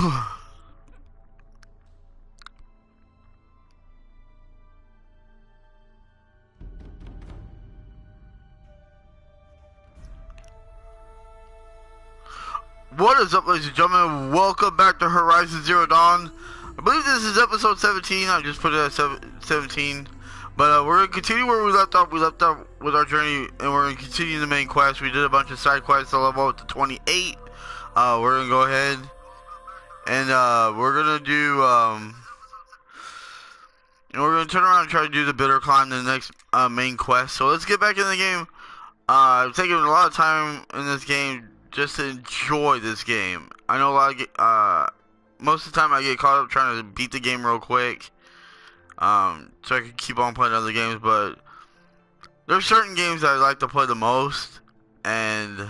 What is up, ladies and gentlemen? Welcome back to Horizon Zero Dawn. I believe this is episode 17. I just put it at 17. But we're going to continue where we left off. We left off with our journey, and we're going to continue the main quest. We did a bunch of side quests to level up to 28. We're going to go ahead, and we're going to do... and we're going to turn around and try to do the bitter climb, the next main quest. So let's get back in the game. I've taken a lot of time in this game just to enjoy this game. I know a lot of most of the time I get caught up trying to beat the game real quick, so I can keep on playing other games. But there's certain games that I like to play the most, and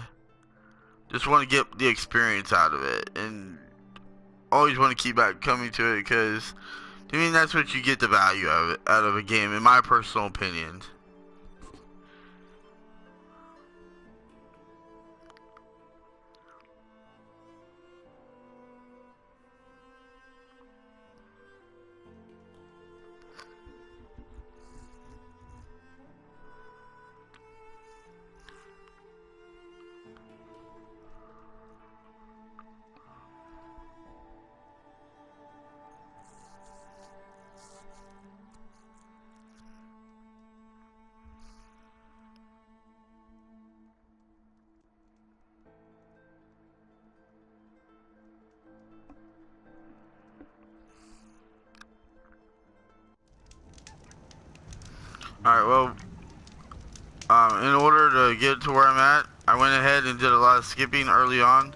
just want to get the experience out of it, and always want to keep back coming to it, because to me that's what you get the value of it, out of a game, in my personal opinion. Alright, well, in order to get to where I'm at, I went ahead and did a lot of skipping early on.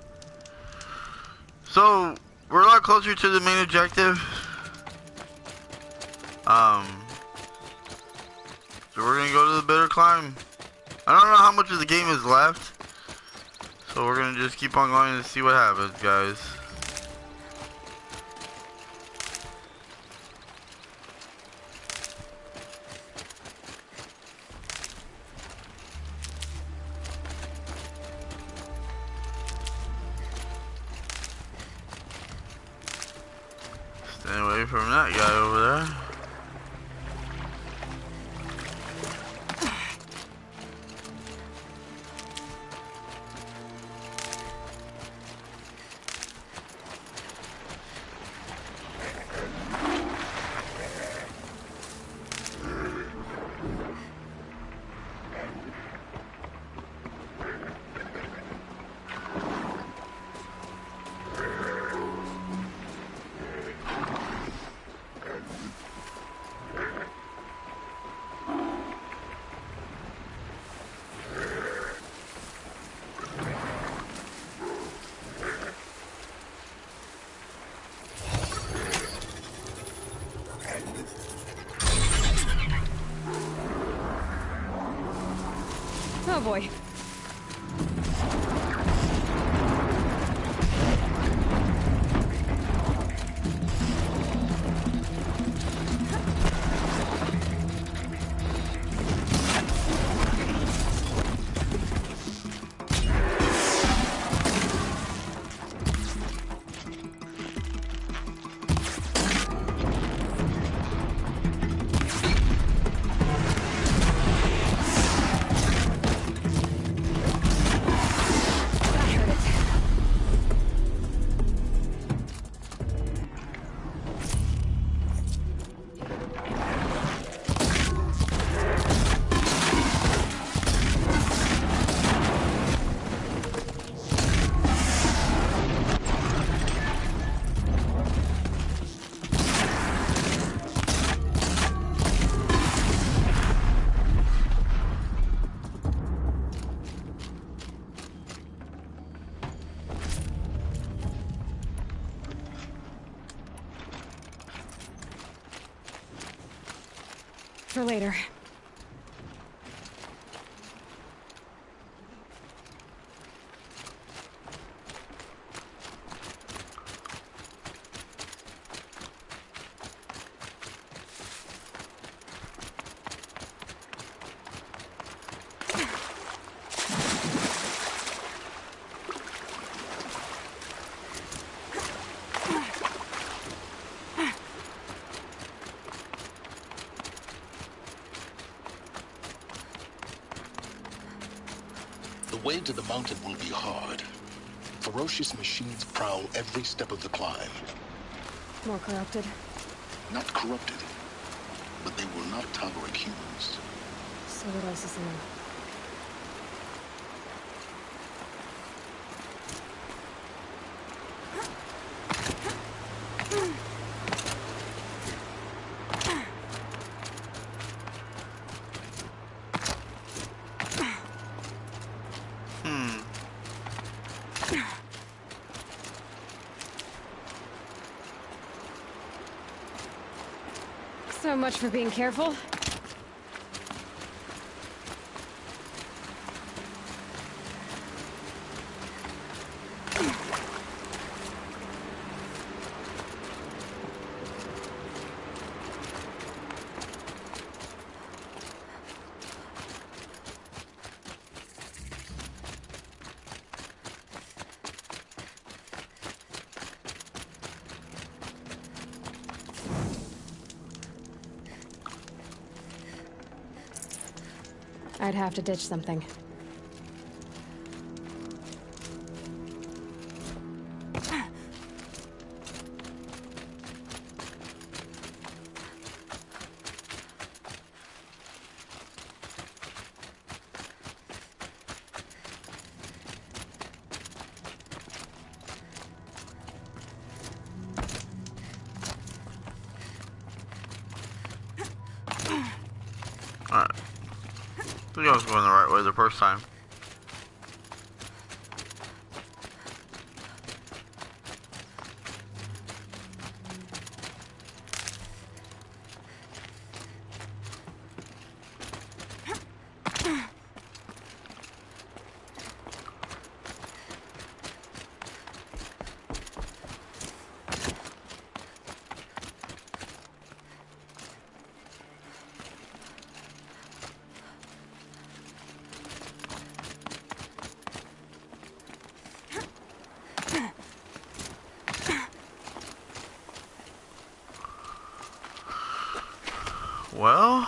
So, we're a lot closer to the main objective. So we're gonna go to the bitter climb. I don't know how much of the game is left, so we're gonna just keep on going and see what happens, guys. Stay away from that guy over there. Oh boy. For later. to the mountain will be hard. Ferocious machines prowl every step of the climb. More corrupted. Not corrupted, but they will not tolerate humans. So what else is new? So much for being careful. I'd have to ditch something. Alright. I think I was going the right way the first time. Well,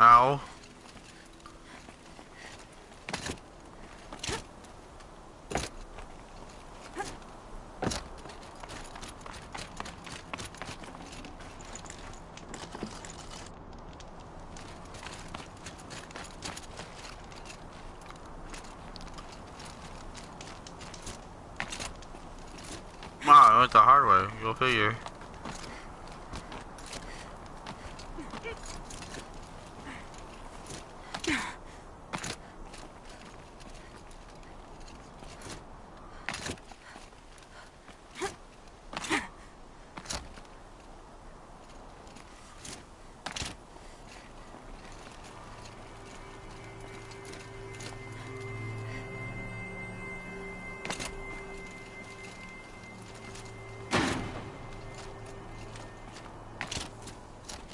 ow. Wow, I went the hard way. Go figure.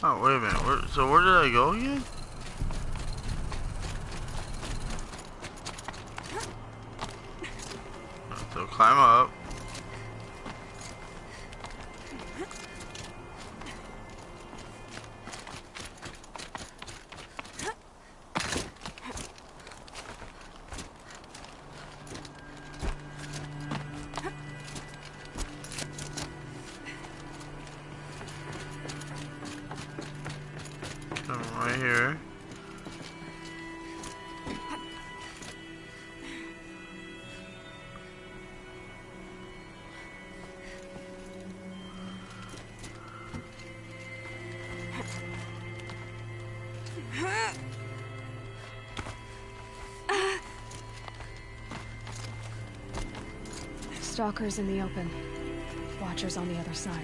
Oh, wait a minute. So where did I go again? So climb up. Right Stalkers in the open. Watchers on the other side.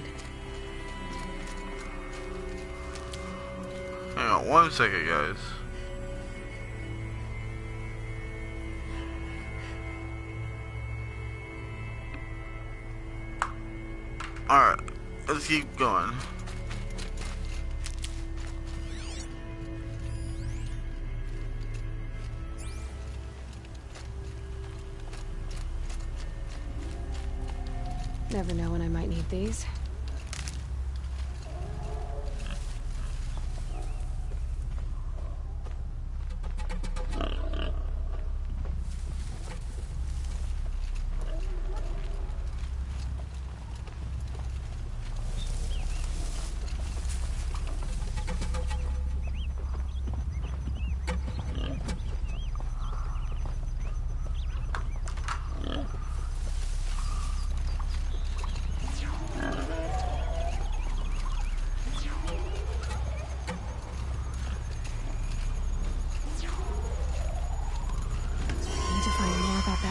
Hang on 1 second, guys. Alright, let's keep going. Never know when I might need these.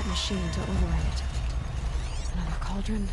Machine to override it. Another cauldron.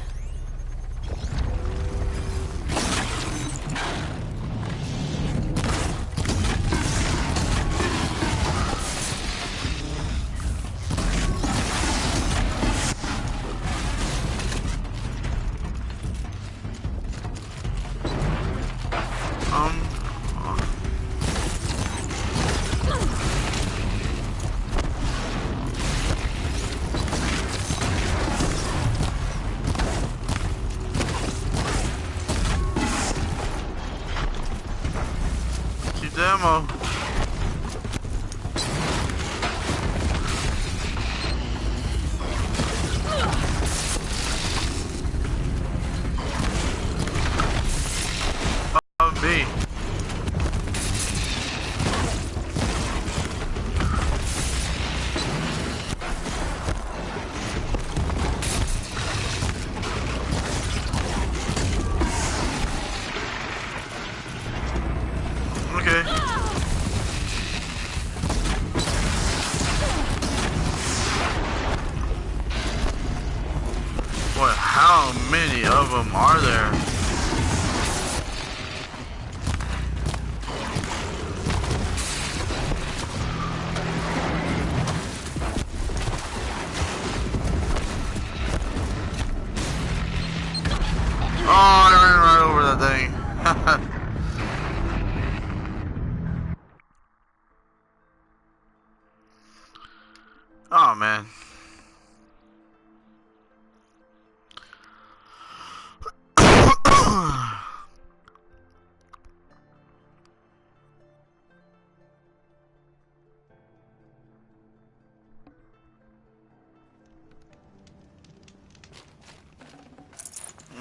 Demo. Me. Okay. Boy, how many of them are there? Oh, I ran right over that thing. Oh man.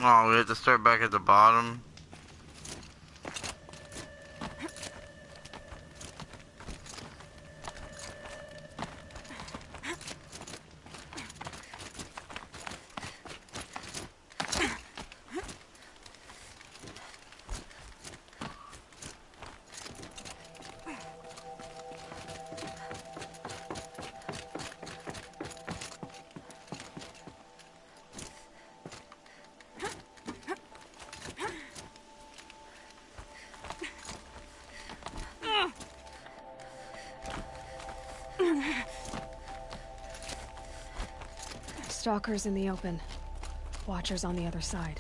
Oh, we have to start back at the bottom. Stalkers in the open. Watchers on the other side.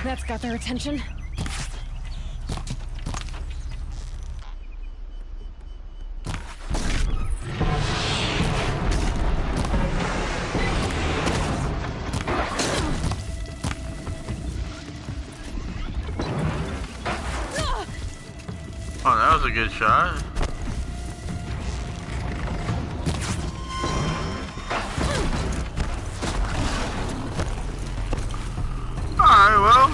That's got their attention. Oh, that was a good shot. Alright, well.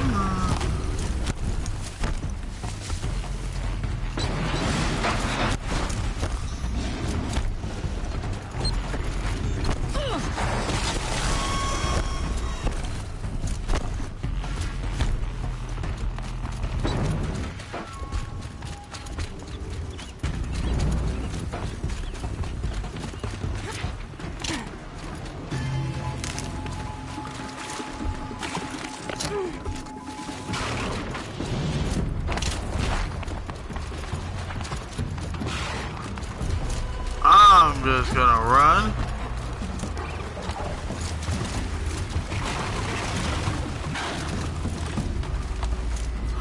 I'm just gonna run.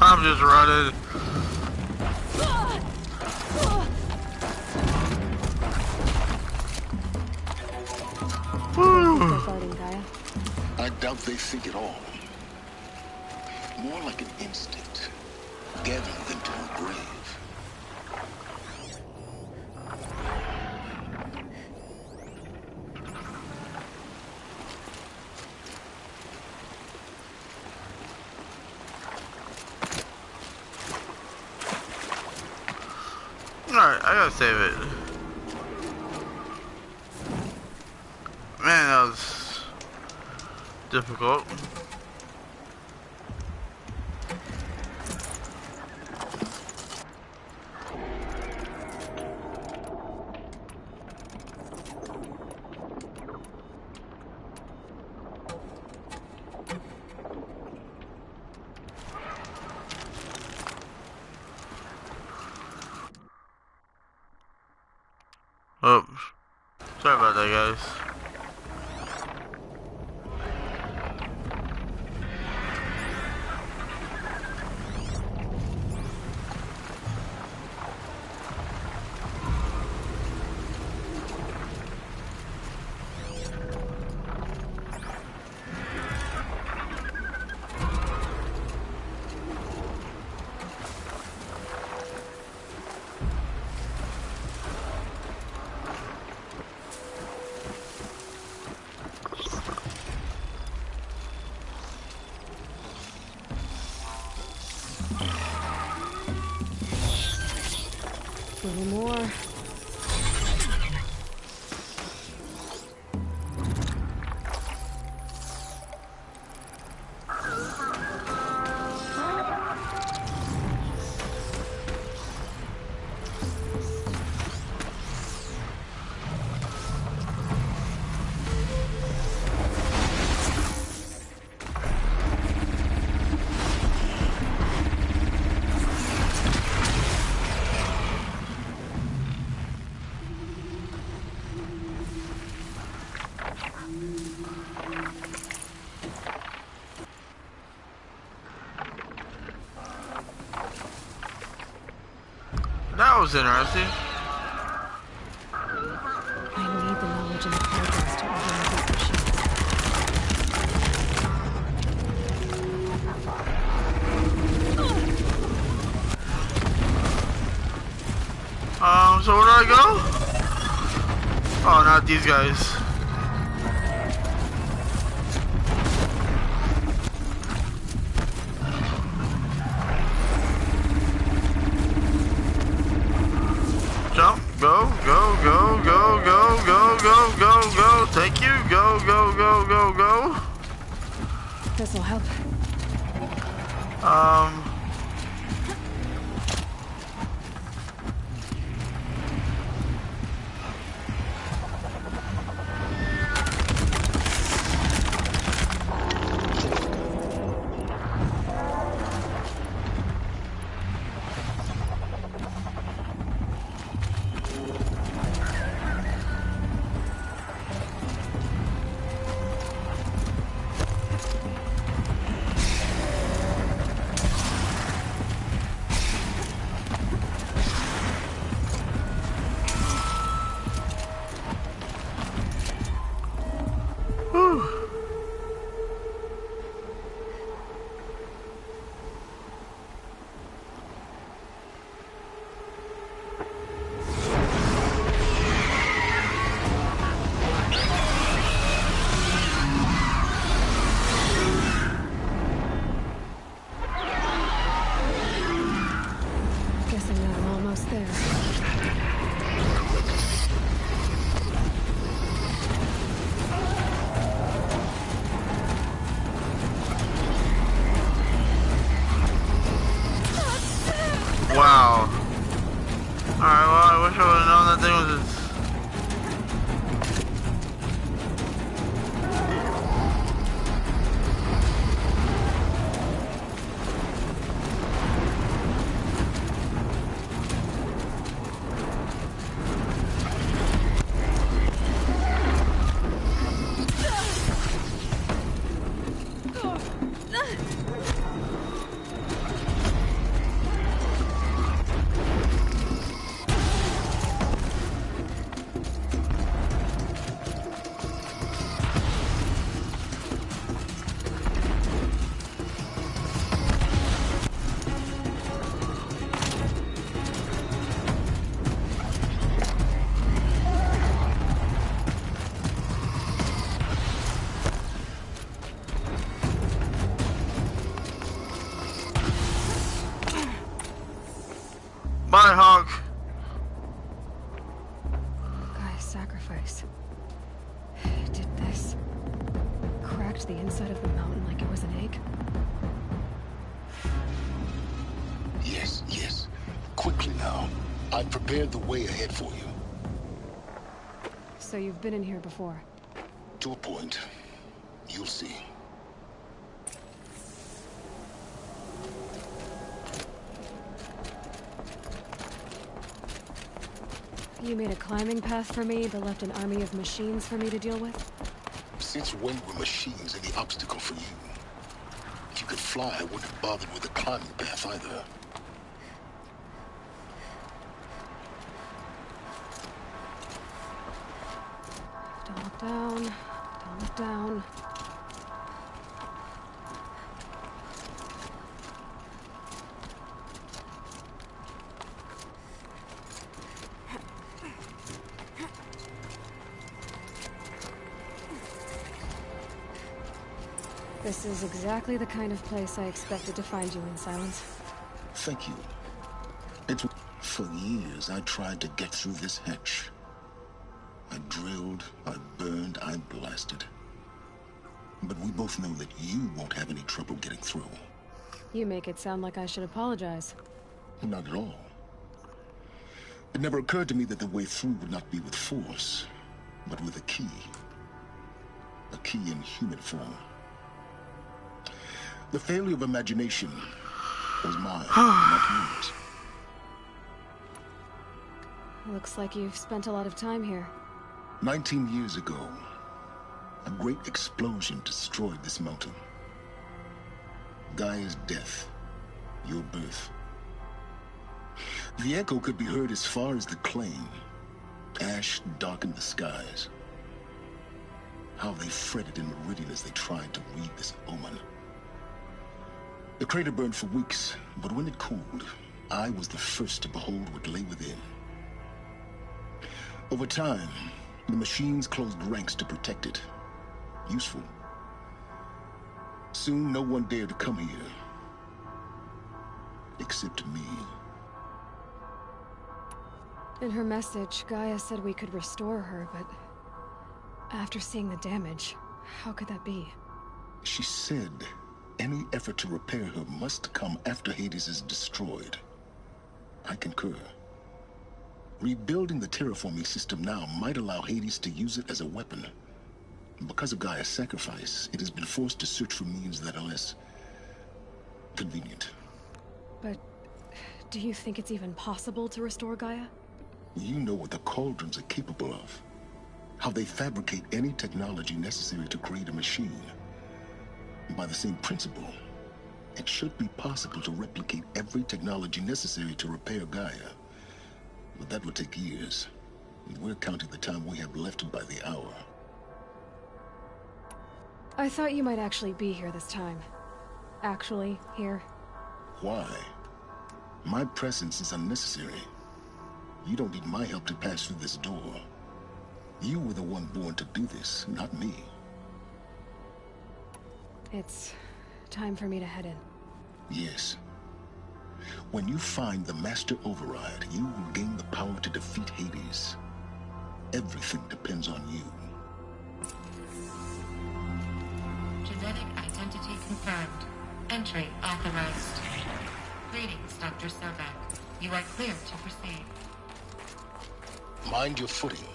I'm just running. They're fighting, Gaia. I doubt they think at all. More like an instinct, gathering them to her grave. Alright, I gotta save it. Man, that was difficult. Oh, sorry about that, guys. A little more. That was interesting. I need the knowledge and the progress to override these machines. So where do I go? Oh, not these guys. Jump, go, go, go, go, go, go, go, go, go. Thank you. Go, go, go, go, go. This'll help. Bye, Hawk. Guy's sacrifice. It did this. Cracked the inside of the mountain like it was an egg. Yes, yes. Quickly now. I've prepared the way ahead for you. So you've been in here before? To a point. You'll see. You made a climbing path for me, but left an army of machines for me to deal with? Since when were machines any obstacle for you? If you could fly, I wouldn't have bothered with the climbing path either. Don't look down. Don't look down. This is exactly the kind of place I expected to find you in, Silence. Thank you. For years, I tried to get through this hatch. I drilled, I burned, I blasted. But we both know that you won't have any trouble getting through. You make it sound like I should apologize. Not at all. It never occurred to me that the way through would not be with force, but with a key. A key in human form. The failure of imagination was mine, not yours. Looks like you've spent a lot of time here. 19 years ago, a great explosion destroyed this mountain. Gaia's death, your birth. The echo could be heard as far as the claim. Ash darkened the skies. How they fretted in meridian as they tried to read this omen. The crater burned for weeks, but when it cooled, I was the first to behold what lay within. Over time, the machines closed ranks to protect it. Useful. Soon, no one dared to come here. Except me. In her message, Gaia said we could restore her, but after seeing the damage, how could that be? She said any effort to repair her must come after Hades is destroyed. I concur. Rebuilding the terraforming system now might allow Hades to use it as a weapon. Because of Gaia's sacrifice, it has been forced to search for means that are less convenient. But do you think it's even possible to restore Gaia? You know what the cauldrons are capable of. How they fabricate any technology necessary to create a machine. By the same principle, it should be possible to replicate every technology necessary to repair Gaia. But that would take years. And we're counting the time we have left by the hour. I thought you might actually be here this time. Actually, here. Why? My presence is unnecessary. You don't need my help to pass through this door. You were the one born to do this, not me. It's time for me to head in. Yes. When you find the Master Override, you will gain the power to defeat Hades. Everything depends on you. Genetic identity confirmed. Entry authorized. Greetings, Dr. Sobek. You are clear to proceed. Mind your footing.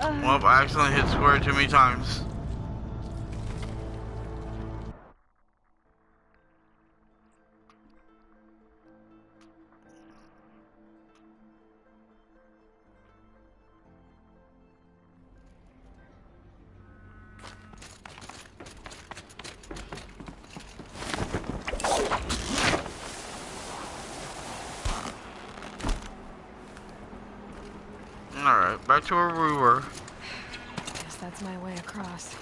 Well, I accidentally hit square too many times. Alright, back to where we were. Guess that's my way across.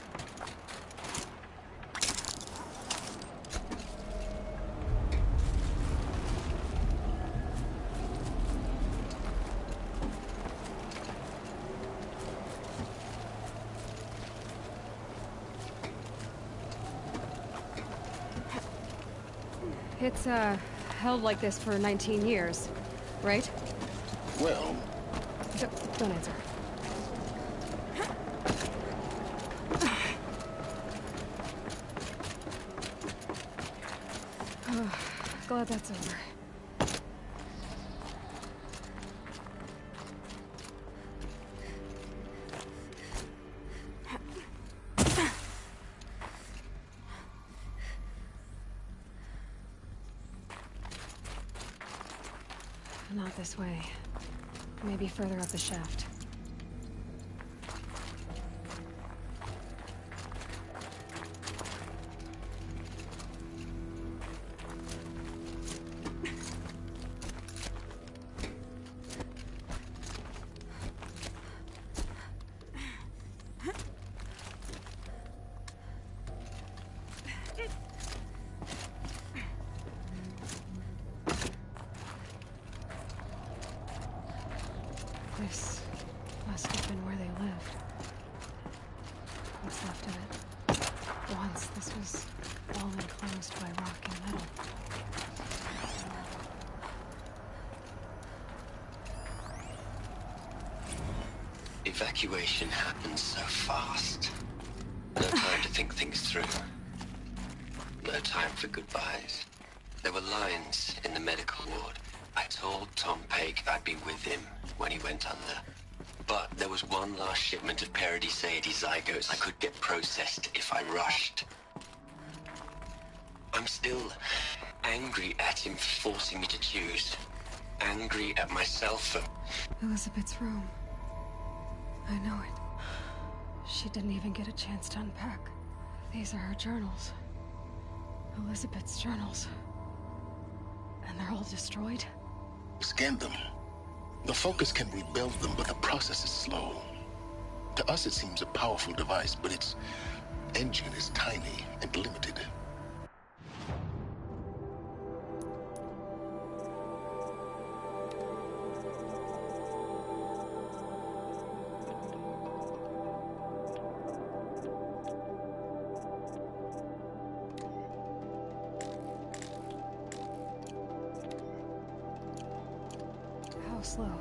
It's, held like this for 19 years, right? Well, Don't answer. Glad that's over. Not this way. Maybe further up the shaft. This must have been where they lived. What's left of it. Once this was all enclosed by rock and metal. Evacuation happens so fast. No time to think things through. No time for goodbyes. There were lines in the medical ward. I told Tom Pake I'd be with him when he went under. But there was one last shipment of Paradis-Sadie zygotes I could get processed if I rushed. I'm still angry at him for forcing me to choose. Angry at myself for... Elizabeth's room. I know it. She didn't even get a chance to unpack. These are her journals. Elizabeth's journals. And they're all destroyed? scan them. The Focus can rebuild them, but the process is slow. To us, it seems a powerful device, but its engine is tiny and limited. How slow?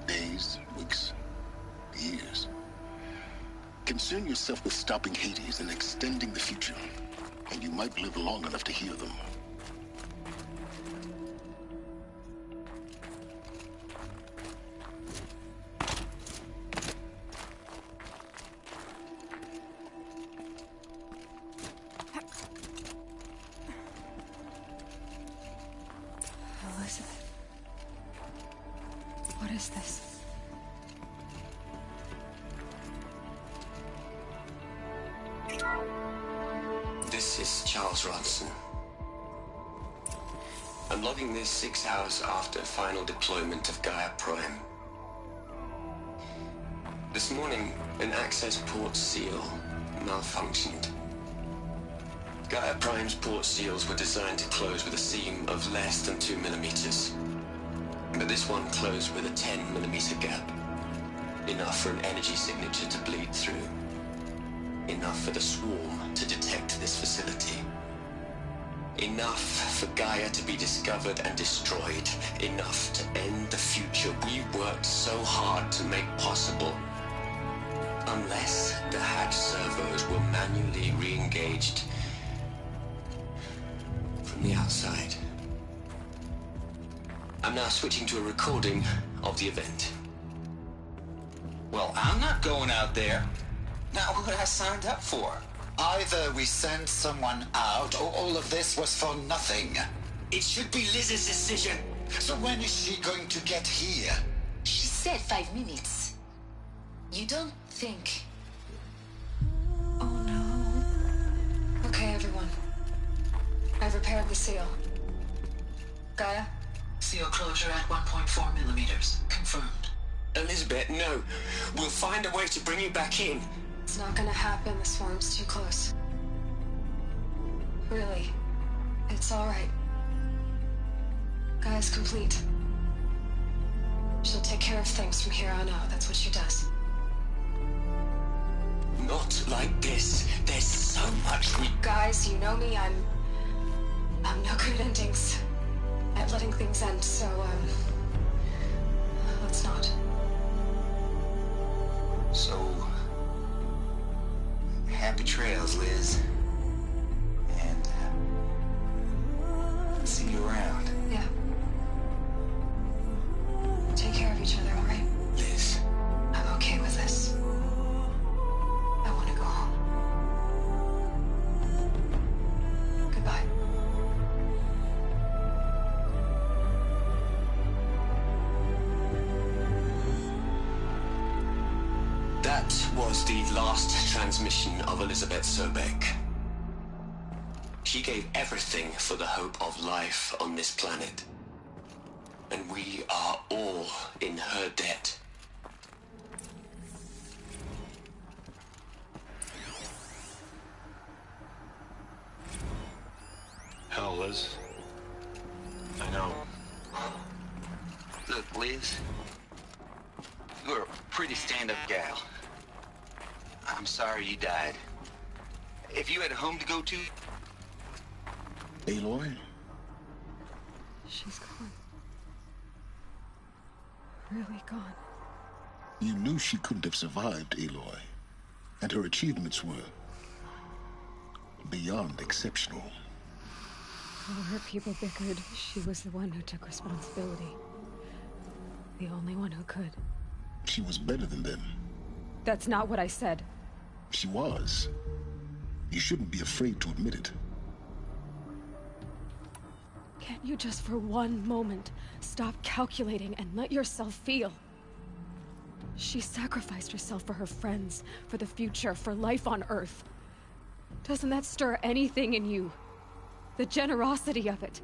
Days, weeks, years. Concern yourself with stopping Hades and extending the future, and you might live long enough to hear them. Elizabeth. What is this? This is Charles Ronson. I'm logging this 6 hours after final deployment of Gaia Prime. This morning, an access port seal malfunctioned. Gaia Prime's port seals were designed to close with a seam of less than 2 millimeters. But this one closed with a 10 millimeter gap. Enough for an energy signature to bleed through. Enough for the swarm to detect this facility. Enough for Gaia to be discovered and destroyed. Enough to end the future we worked so hard to make possible. Unless the hatch servos were manually re-engaged from the outside. I'm now switching to a recording of the event. Well, I'm not going out there. Not what I signed up for. Either we send someone out, or all of this was for nothing. It should be Liz's decision. So when is she going to get here? She said 5 minutes. You don't think... Oh no. Okay, everyone. I've repaired the seal. Gaia? Seal closure at 1.4 millimeters. Confirmed. Elizabeth, no. We'll find a way to bring you back in. It's not gonna happen. The swarm's too close. Really. It's alright. Gaia's complete. She'll take care of things from here on out. That's what she does. Not like this. There's so much we... Guys, you know me. I'm no good at endings. At letting things end, so, let's not. So... happy trails, Liz. And, see you around. Yeah. Take care of each other, alright? Liz. I'm okay with this. I want to go home. Goodbye. That was the last transmission of Elizabeth Sobek. She gave everything for the hope of life on this planet. And we are all in her debt. Hell, Liz. I know. Look, Liz. You're a pretty stand-up gal. I'm sorry you died. If you had a home to go to... Aloy? She's gone. Really gone. You knew she couldn't have survived, Aloy. And her achievements were... beyond exceptional. While her people bickered, she was the one who took responsibility. The only one who could. She was better than them. That's not what I said. She was. You shouldn't be afraid to admit it. Can't you just for one moment stop calculating and let yourself feel? She sacrificed herself for her friends, for the future, for life on Earth. Doesn't that stir anything in you? The generosity of it.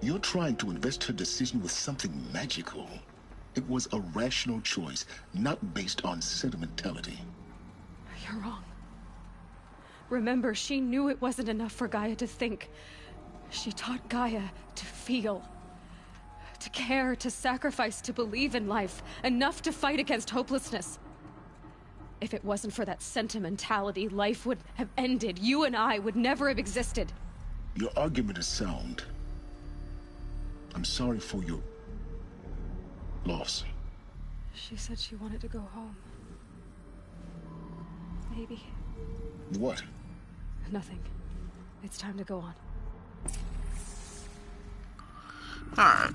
You're trying to invest her decision with something magical. It was a rational choice, not based on sentimentality. You're wrong. Remember, she knew it wasn't enough for Gaia to think. She taught Gaia to feel. To care, to sacrifice, to believe in life. Enough to fight against hopelessness. If it wasn't for that sentimentality, life would have ended. You and I would never have existed. Your argument is sound. I'm sorry for your... loss. She said she wanted to go home. Maybe. What? Nothing. It's time to go on. Alright.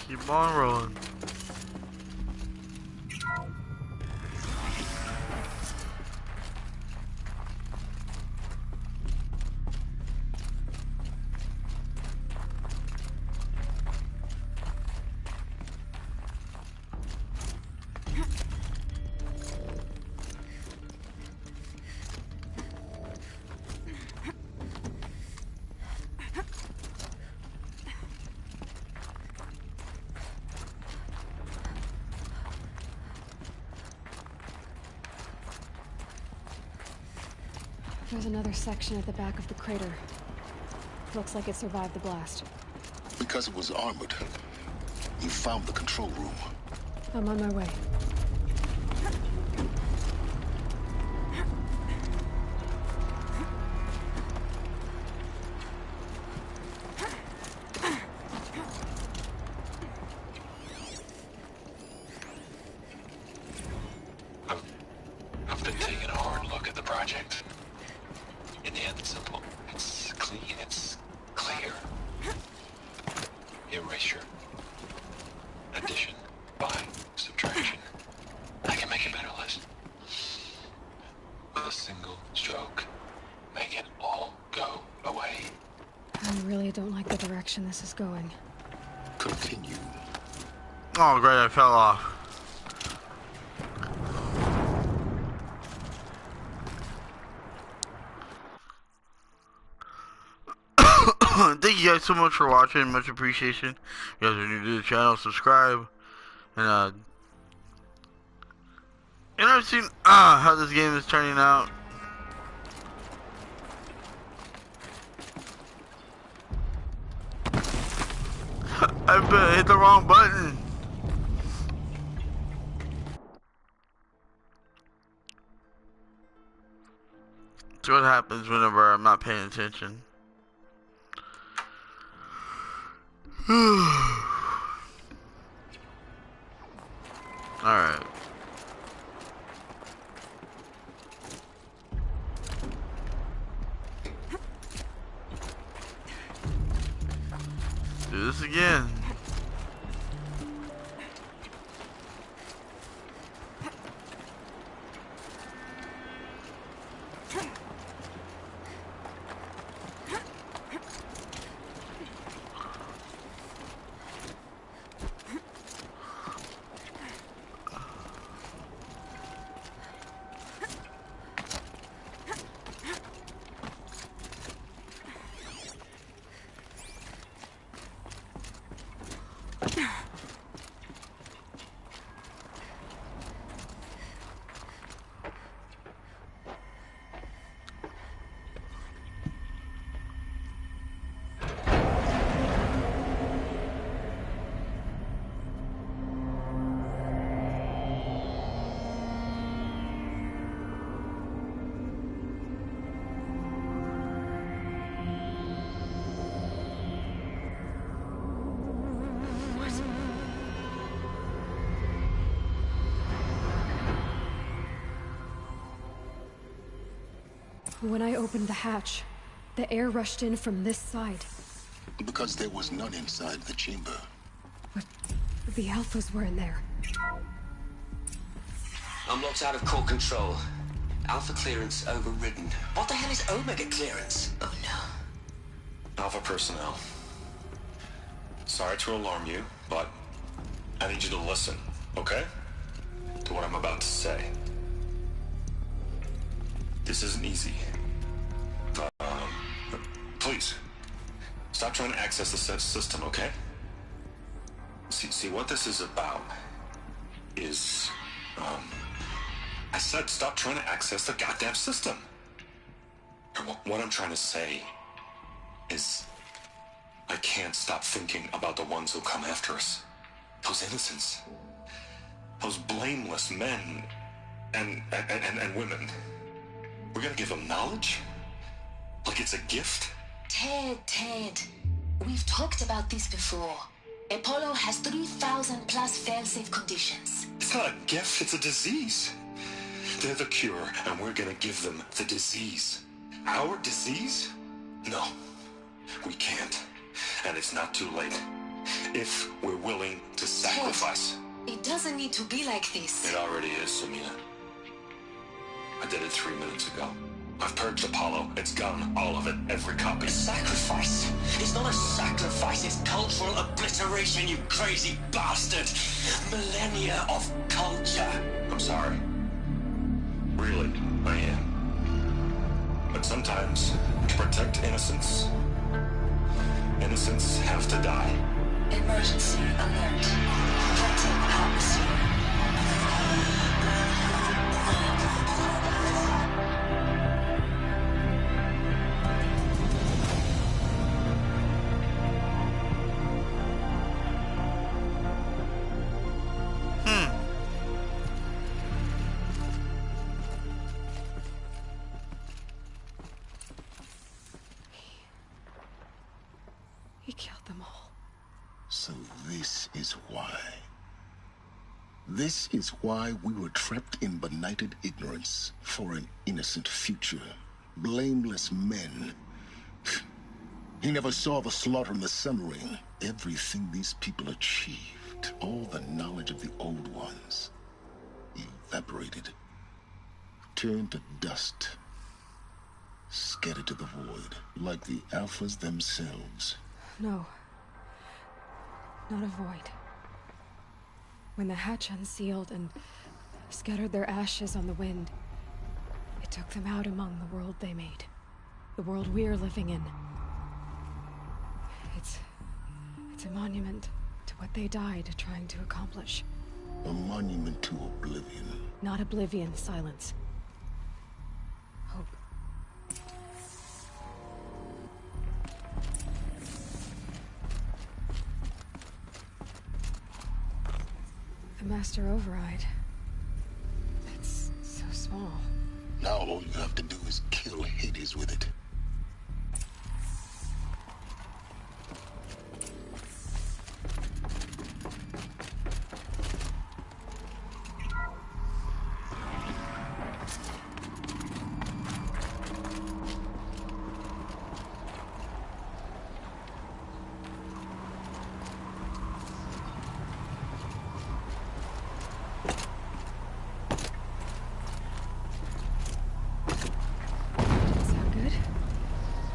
Keep on rolling. There's another section at the back of the crater. Looks like it survived the blast. Because it was armored. You found the control room. I'm on my way. I've been taking a hard look at the project. In the end, it's simple. It's clean. It's clear. Erasure. I really don't like the direction this is going. Continue. Oh, great, I fell off. Thank you guys so much for watching. Much appreciation. If you guys are new to the channel, subscribe. And I've seen how this game is turning out. I hit the wrong button. That's what happens whenever I'm not paying attention. Alright. Do this again. When I opened the hatch, the air rushed in from this side. Because there was none inside the chamber. But the Alphas were in there. I'm locked out of core control. Alpha clearance overridden. What the hell is Omega clearance? Oh no. Alpha personnel. Sorry to alarm you, but I need you to listen, okay? To what I'm about to say. This isn't easy. Please, stop trying to access the system, okay? See, what this is about is, I said stop trying to access the goddamn system. What I'm trying to say is, I can't stop thinking about the ones who come after us. Those innocents. Those blameless men and women. We're gonna give them knowledge? Like it's a gift? Ted, we've talked about this before. Apollo has 3,000 plus fail-safe conditions. It's not a gift, it's a disease. They're the cure, and we're gonna give them the disease. Our disease? No, we can't. And it's not too late. If we're willing to sacrifice. Ted, it doesn't need to be like this. It already is, Samina. I did it 3 minutes ago. I've purged Apollo. It's gone. All of it. Every copy. A sacrifice? It's not a sacrifice, it's cultural obliteration, you crazy bastard! Millennia of culture! I'm sorry. Really, I am. But sometimes, to protect innocence, innocents have to die. Emergency alert. Detecting atmosphere. He killed them all. So this is why. This is why we were trapped in benighted ignorance for an innocent future. Blameless men. He never saw the slaughter in the submarine. Everything these people achieved, all the knowledge of the old ones, evaporated, turned to dust. scattered to the void, like the Alphas themselves. No. Not a void. When the hatch unsealed and scattered their ashes on the wind, it took them out among the world they made. The world we're living in. It's a monument to what they died trying to accomplish. A monument to oblivion. Not oblivion, Silence. Hope. The Master Override. It's so small. Now all you have to do is kill Hades with it.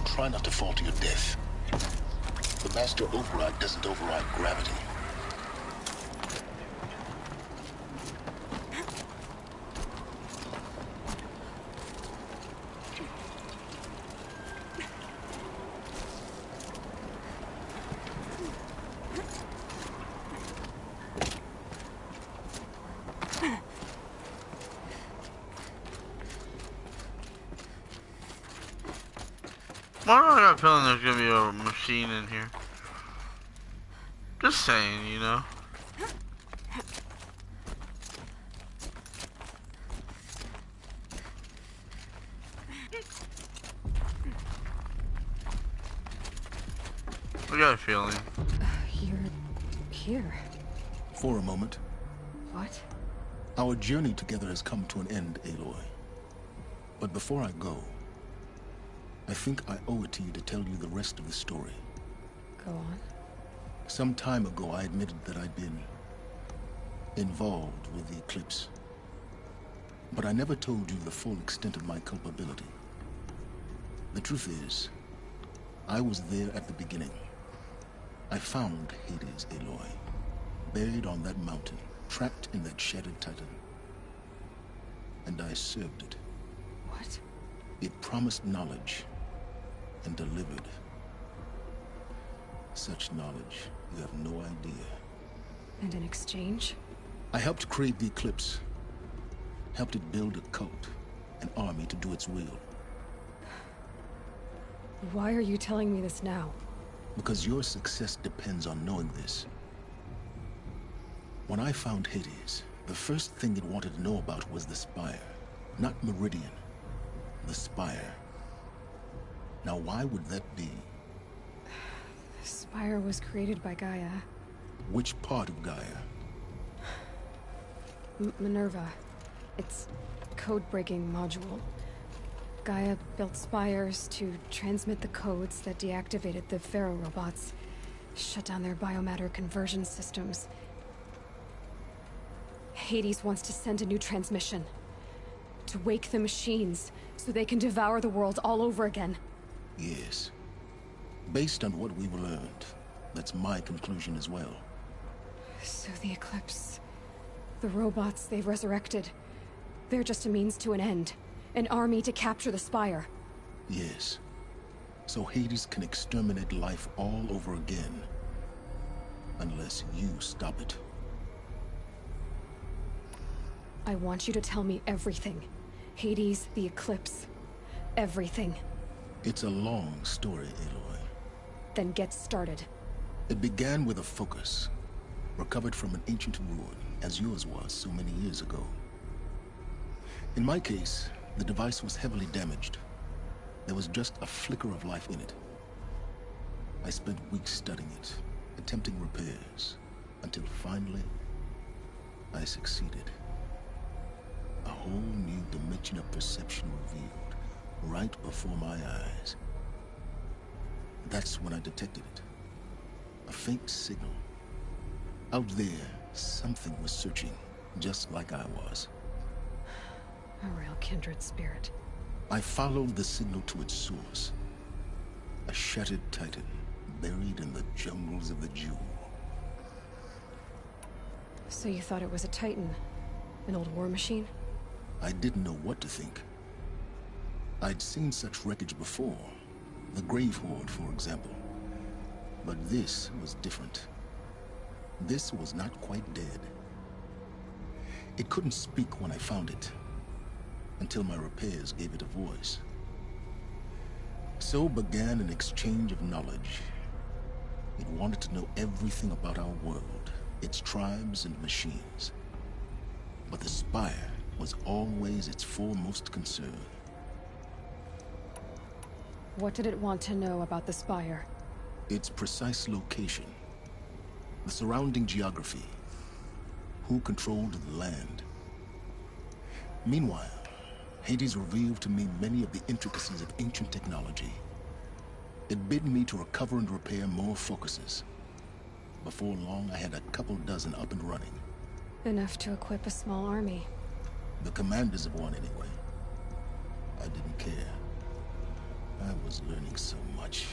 Try not to fall to your death. The Master Override doesn't override gravity. Why do I got a feeling there's gonna be a machine in here? Just saying, you know. I got a feeling. You're here. For a moment. What? Our journey together has come to an end, Aloy. But before I go, I think I owe it to you to tell you the rest of the story. Go on. Some time ago, I admitted that I'd been involved with the Eclipse. But I never told you the full extent of my culpability. The truth is, I was there at the beginning. I found Hades, Aloy, buried on that mountain, trapped in that shattered titan. And I served it. What? It promised knowledge and delivered. Such knowledge, you have no idea. And in exchange? I helped create the Eclipse. Helped it build a cult, an army to do its will. Why are you telling me this now? Because your success depends on knowing this. When I found Hades, the first thing it wanted to know about was the Spire. Not Meridian. The Spire. Now why would that be? The Spire was created by Gaia. Which part of Gaia? Minerva. It's a code-breaking module. Gaia built spires to transmit the codes that deactivated the Pharaoh robots, shut down their biomatter conversion systems. Hades wants to send a new transmission. To wake the machines, so they can devour the world all over again. Yes. Based on what we've learned, that's my conclusion as well. So the Eclipse, the robots they've resurrected, they're just a means to an end. An army to capture the Spire. Yes. So Hades can exterminate life all over again. Unless you stop it. I want you to tell me everything. Hades, the Eclipse. Everything. It's a long story, Aloy. Then get started. It began with a focus, recovered from an ancient ruin, as yours was so many years ago. In my case, the device was heavily damaged. There was just a flicker of life in it. I spent weeks studying it, attempting repairs, until finally, I succeeded. A whole new dimension of perception revealed, right before my eyes. That's when I detected it. A faint signal. Out there, something was searching, just like I was. A real kindred spirit. I followed the signal to its source. A shattered titan buried in the jungles of the Jewel. So you thought it was a Titan? An old war machine? I didn't know what to think. I'd seen such wreckage before. The Grave Horde, for example. But this was different. This was not quite dead. It couldn't speak when I found it, until my repairs gave it a voice. So began an exchange of knowledge. It wanted to know everything about our world, its tribes and machines. But the Spire was always its foremost concern. What did it want to know about the Spire? Its precise location, the surrounding geography, who controlled the land. Meanwhile, Hades revealed to me many of the intricacies of ancient technology. It bid me to recover and repair more focuses. Before long, I had a couple dozen up and running. Enough to equip a small army. The commanders of one, anyway. I didn't care. I was learning so much.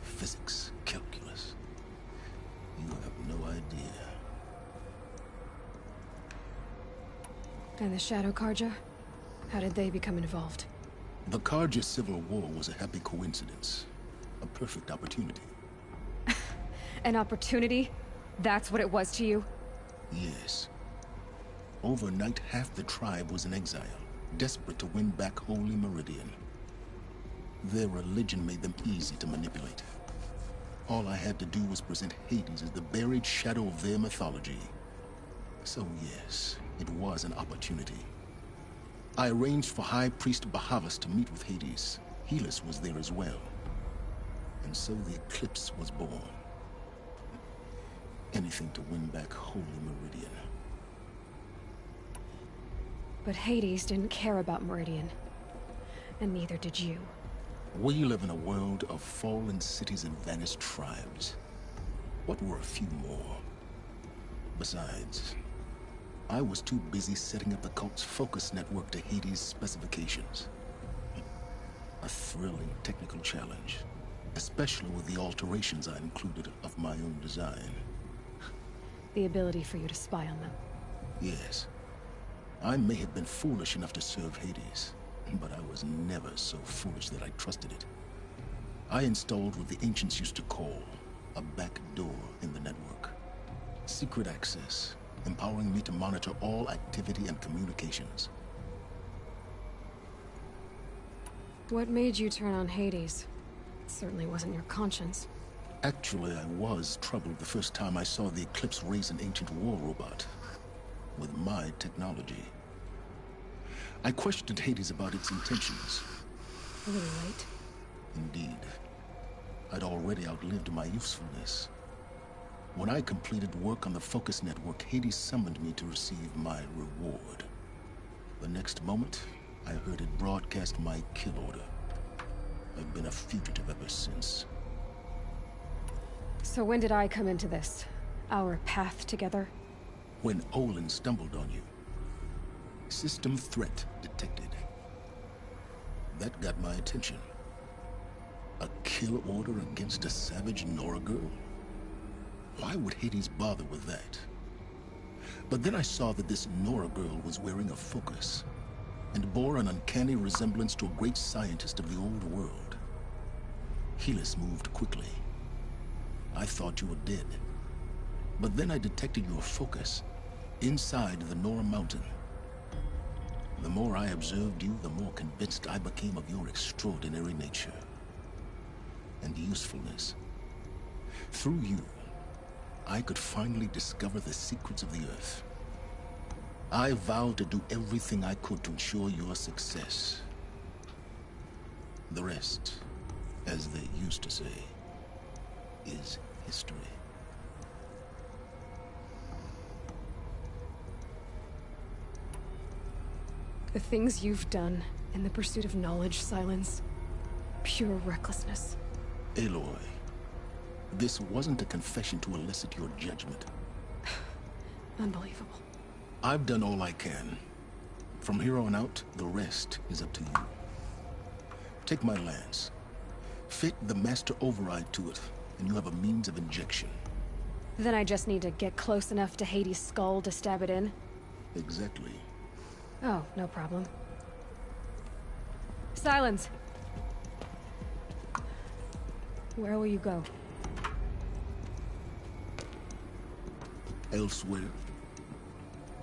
Physics, calculus. You have no idea. And the Shadow Karja? How did they become involved? The Karja Civil War was a happy coincidence. A perfect opportunity. An opportunity? That's what it was to you? Yes. Overnight, half the tribe was in exile, desperate to win back Holy Meridian. Their religion made them easy to manipulate. All I had to do was present Hades as the buried shadow of their mythology. So yes, it was an opportunity. I arranged for High Priest Bahavas to meet with Hades. Helis was there as well. And so the eclipse was born. Anything to win back Holy Meridian. But Hades didn't care about Meridian. And neither did you. We live in a world of fallen cities and vanished tribes. What were a few more? Besides, I was too busy setting up the cult's focus network to Hades' specifications. A thrilling technical challenge, especially with the alterations I included of my own design. The ability for you to spy on them. Yes. I may have been foolish enough to serve Hades, but I was never so foolish that I trusted it. I installed what the ancients used to call a back door in the network. Secret access, empowering me to monitor all activity and communications. What made you turn on Hades? It certainly wasn't your conscience. Actually, I was troubled the first time I saw the Eclipse raise an ancient war robot. With my technology. I questioned Hades about its intentions. A little late. Indeed. I'd already outlived my usefulness. When I completed work on the Focus Network, Hades summoned me to receive my reward. The next moment, I heard it broadcast my kill order. I've been a fugitive ever since. So when did I come into this? Our path together? When Olin stumbled on you. System threat detected. That got my attention. A kill order against a savage Nora girl? Why would Hades bother with that? But then I saw that this Nora girl was wearing a focus, and bore an uncanny resemblance to a great scientist of the old world. Helis moved quickly. I thought you were dead. But then I detected your focus inside the Nora mountain. The more I observed you, the more convinced I became of your extraordinary nature and usefulness. Through you, I could finally discover the secrets of the Earth. I vowed to do everything I could to ensure your success. The rest, as they used to say, is history. The things you've done in the pursuit of knowledge, Silence. Pure recklessness. Aloy, this wasn't a confession to elicit your judgment. Unbelievable. I've done all I can. From here on out, the rest is up to you. Take my lance. Fit the master override to it, and you have a means of injection. Then I just need to get close enough to Hades' skull to stab it in? Exactly. Oh, no problem. Silence! Where will you go? Elsewhere.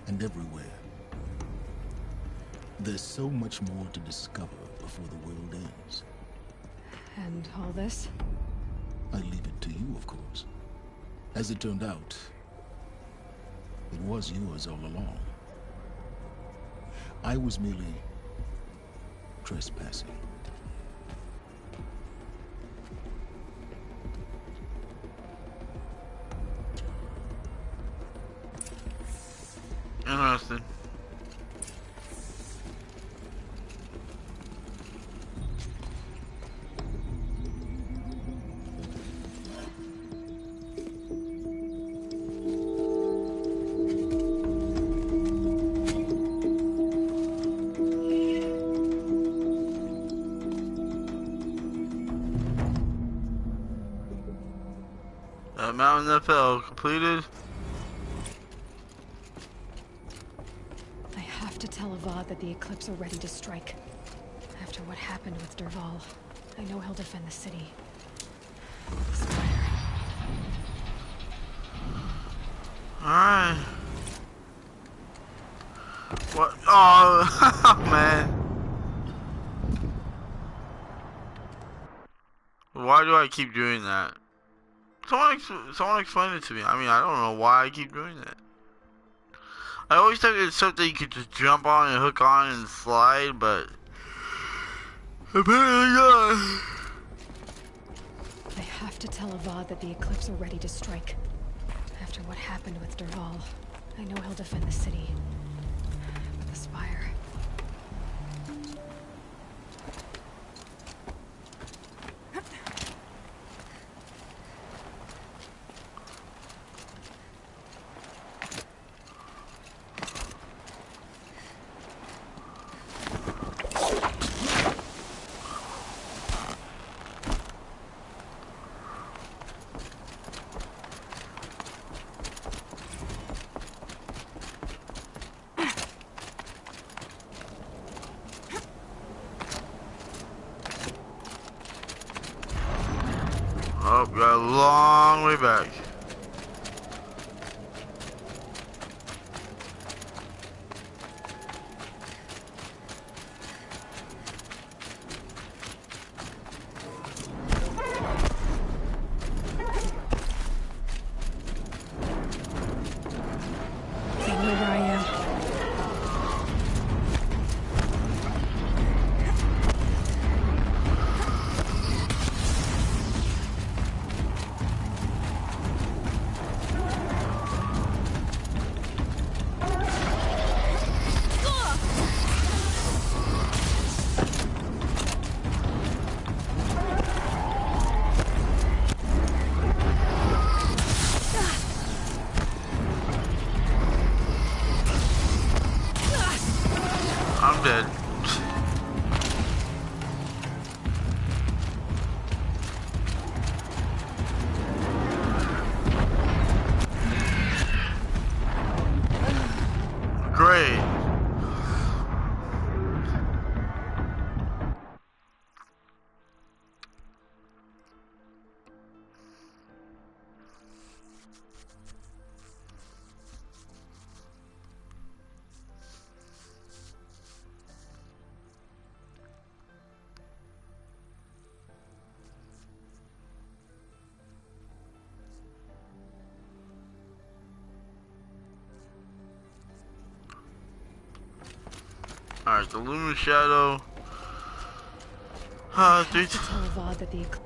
And everywhere. There's so much more to discover before the world ends. And all this? I leave it to you, of course. As it turned out, it was yours all along. I was merely trespassing. Interesting. Mountain FL completed. I have to tell Avad that the Eclipse are ready to strike. After what happened with Derval, I know he'll defend the city. The Spire. Alright. What? Oh, man. Why do I keep doing that? Someone explain it to me. I mean, I don't know why I keep doing that. I always thought it's something you could just jump on and hook on and slide, but apparently not. I have to tell Avad that the Eclipse are ready to strike. After what happened with Derval, I know he'll defend the city. But the Spire... Oh, got a long way back. They know where I am. I'm dead. Great. Alright, the Luminous Shadow. I Dude. have to tell Avad that the Eclipse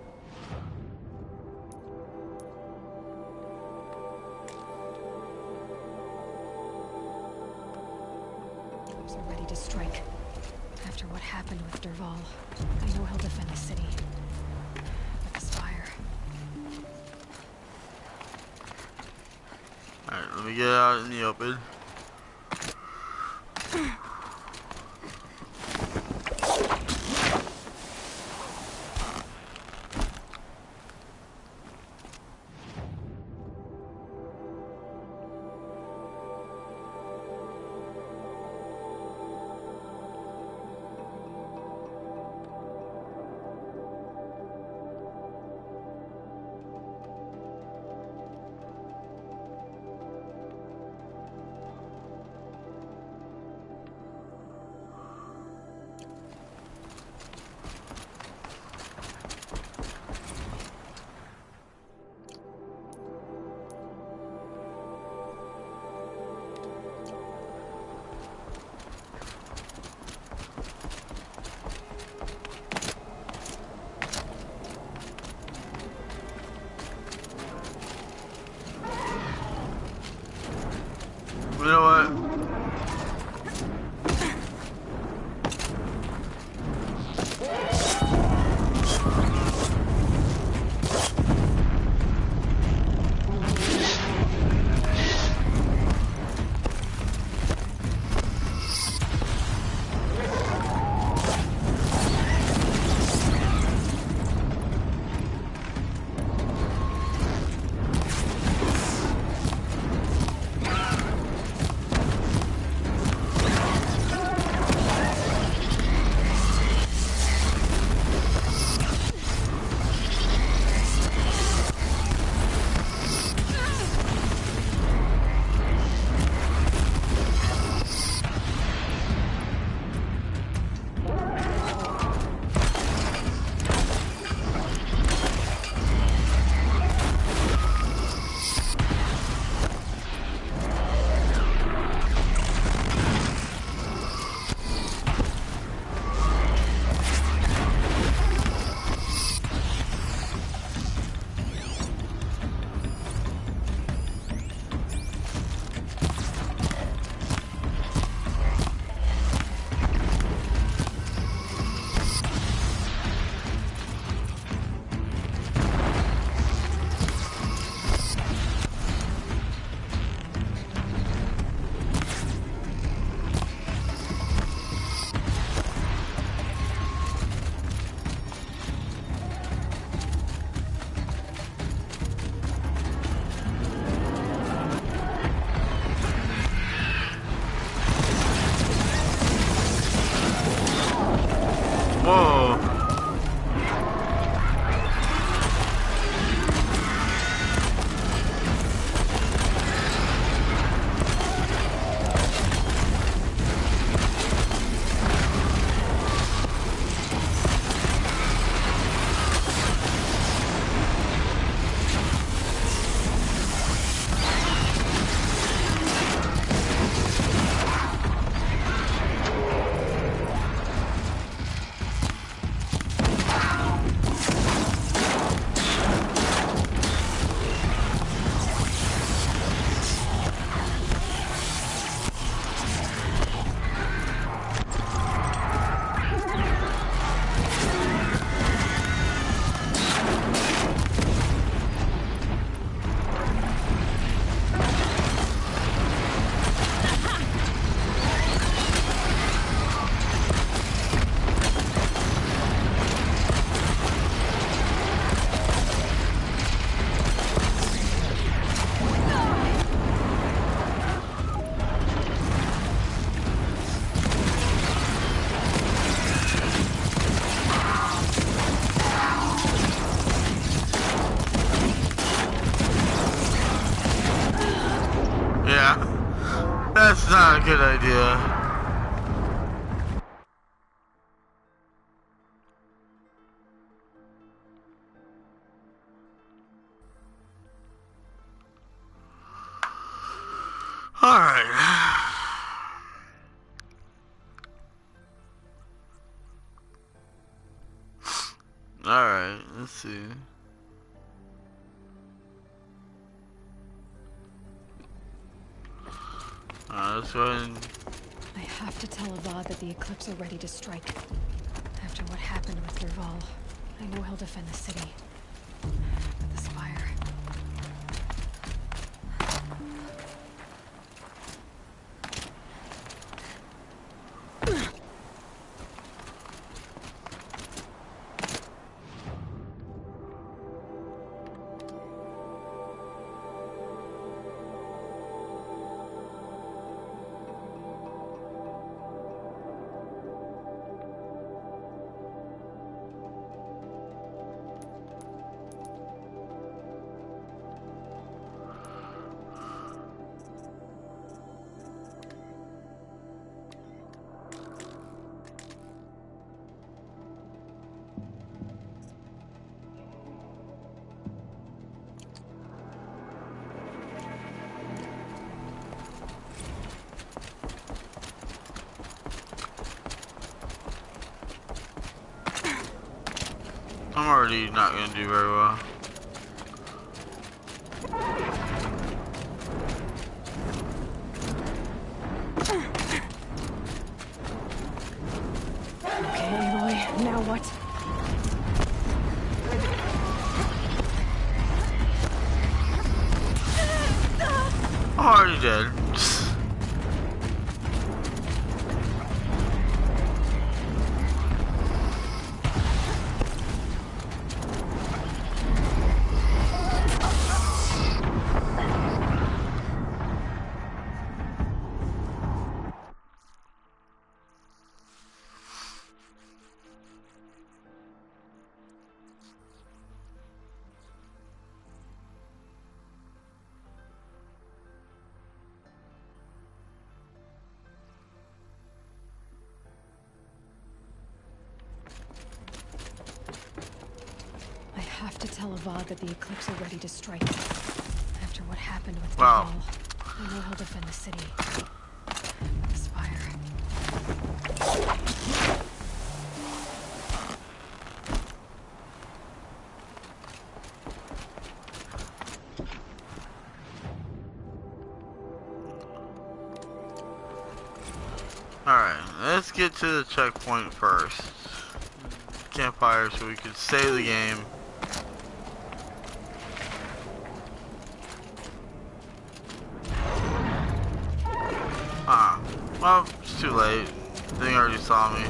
are ready to strike. After what happened with Derval, I know he'll defend the city. But the Spire... Alright, let me get out in the open. not a good idea. Alright. Alright, let's see. Let's go ahead and... I have to tell Avad that the Eclipse are ready to strike. After what happened with Derval, I know he'll defend the city. But the Spire... I'm already not gonna do very well. Okay, Aloy, now what? I'm already dead. I have to tell Avad that the Eclipse are ready to strike. After what happened with Wow. Derval, I know he'll defend the city. But the Spire... Alright, let's get to the checkpoint first. Campfire so we can save the game. Well, it's too late. They already saw me.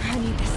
I need this.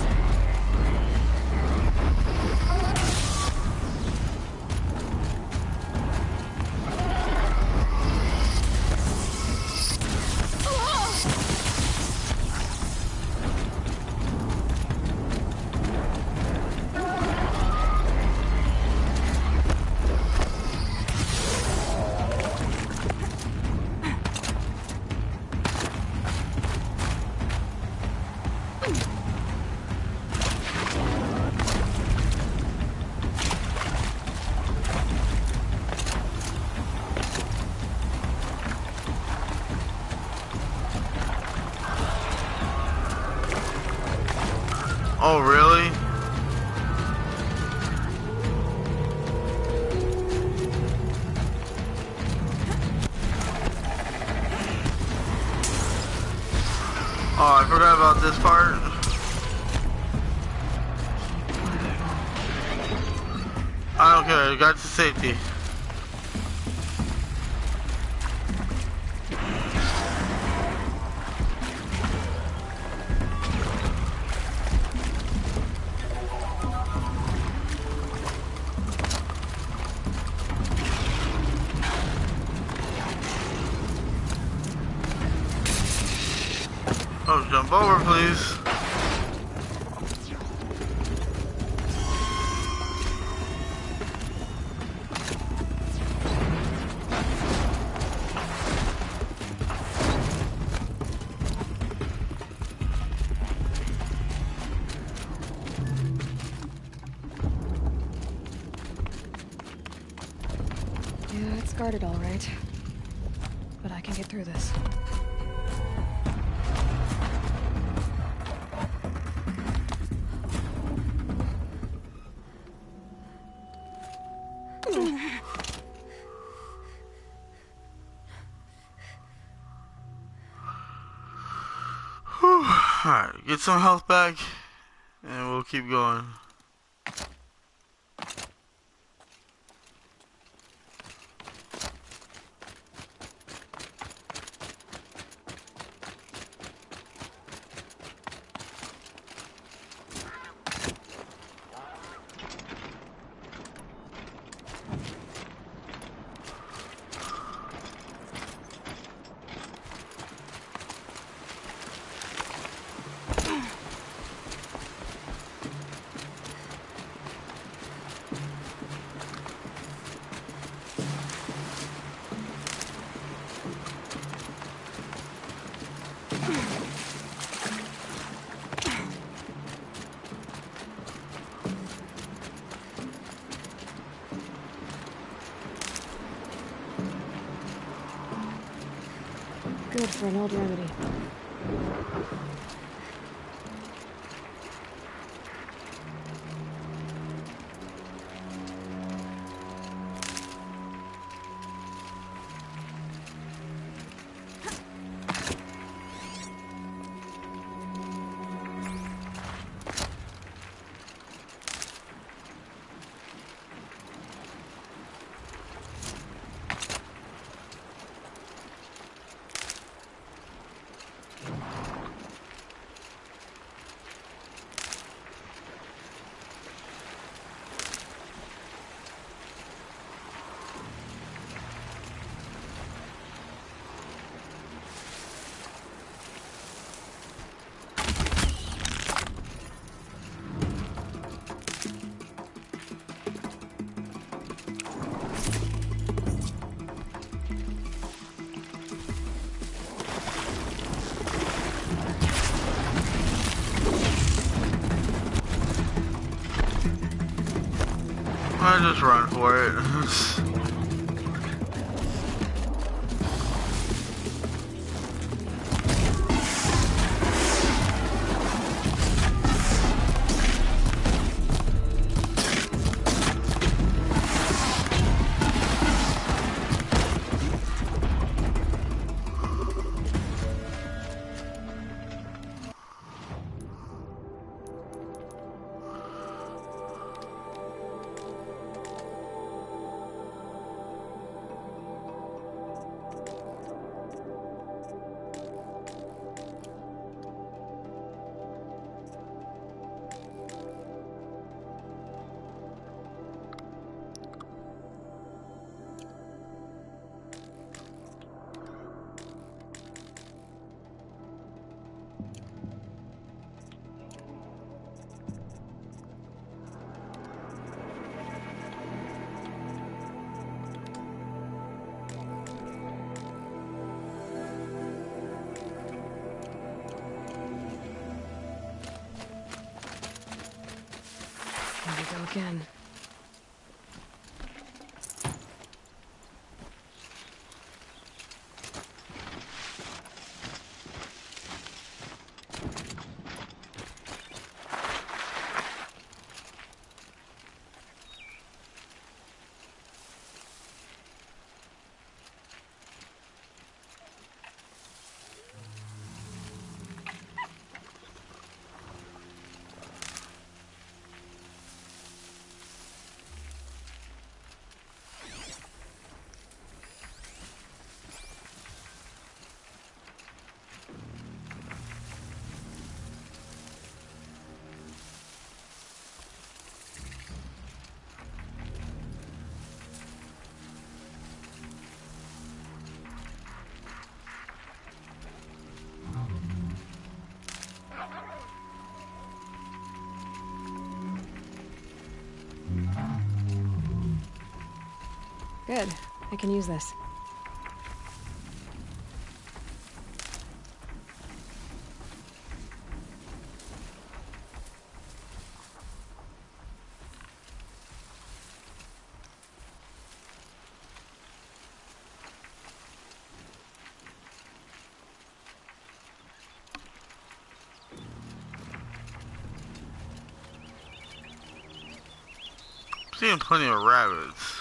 Oh, really? Oh, I forgot about this part. I don't care, I got to safety. Oh, jump over, please. Yeah, it's guarded all right. But I can get through this. Alright, get some health back, and we'll keep going. Good for an old remedy. I just run for it. Here we go again. Good. I can use this. Seeing plenty of rabbits.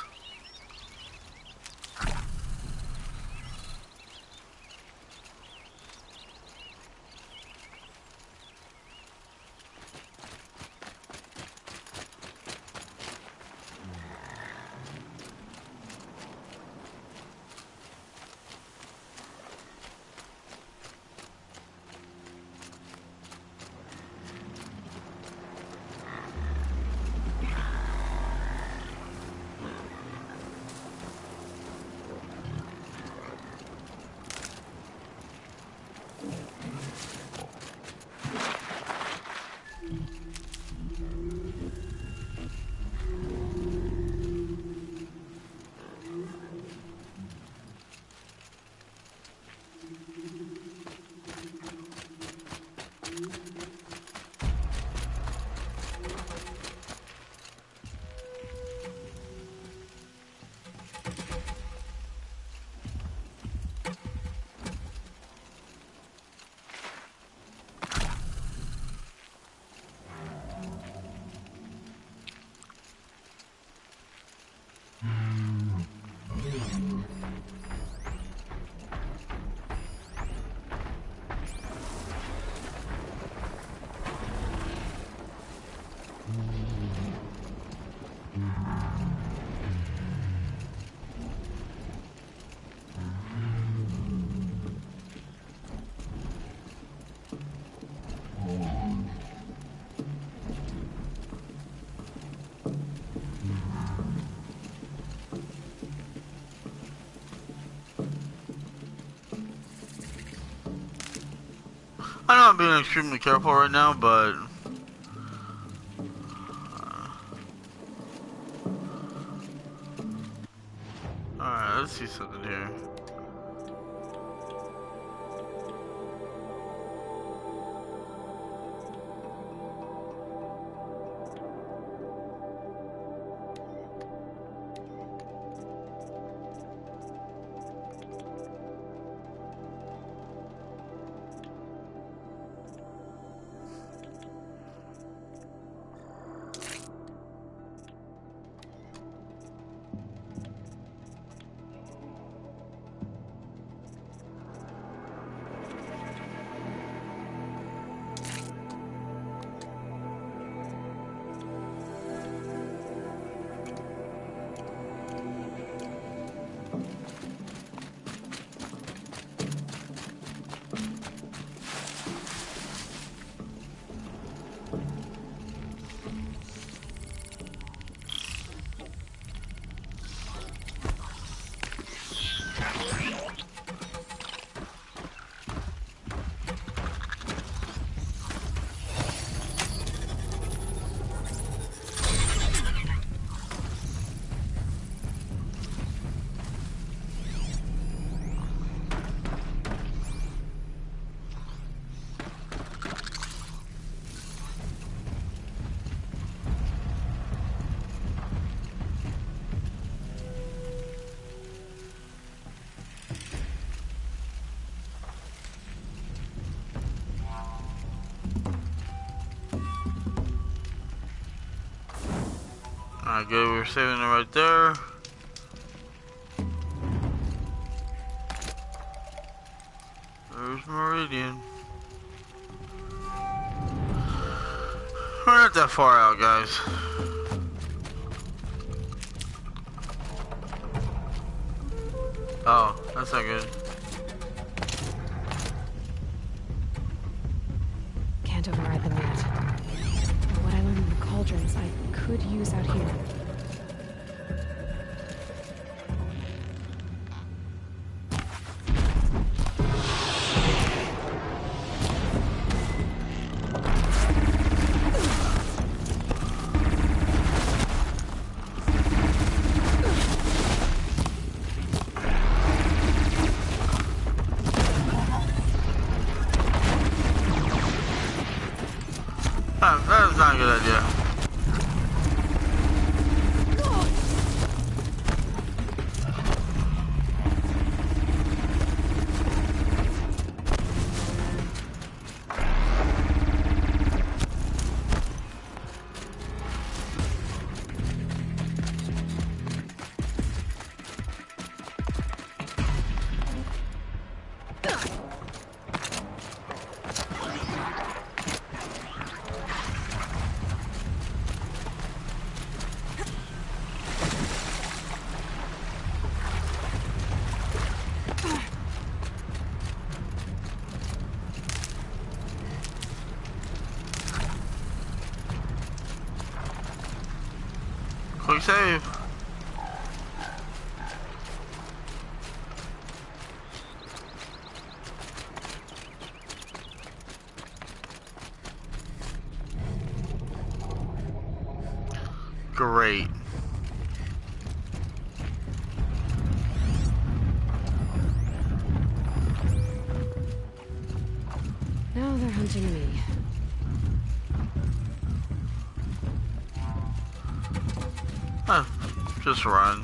I know I'm being extremely careful right now, but alright, let's see something here. Alright, good, we're saving it right there. There's Meridian. We're not that far out, guys. Oh, that's not good. Can't override them yet. What I learned in the cauldrons, I could use out here. That's not a good idea. Quick save. Great. Now they're hunting me. Huh, just run.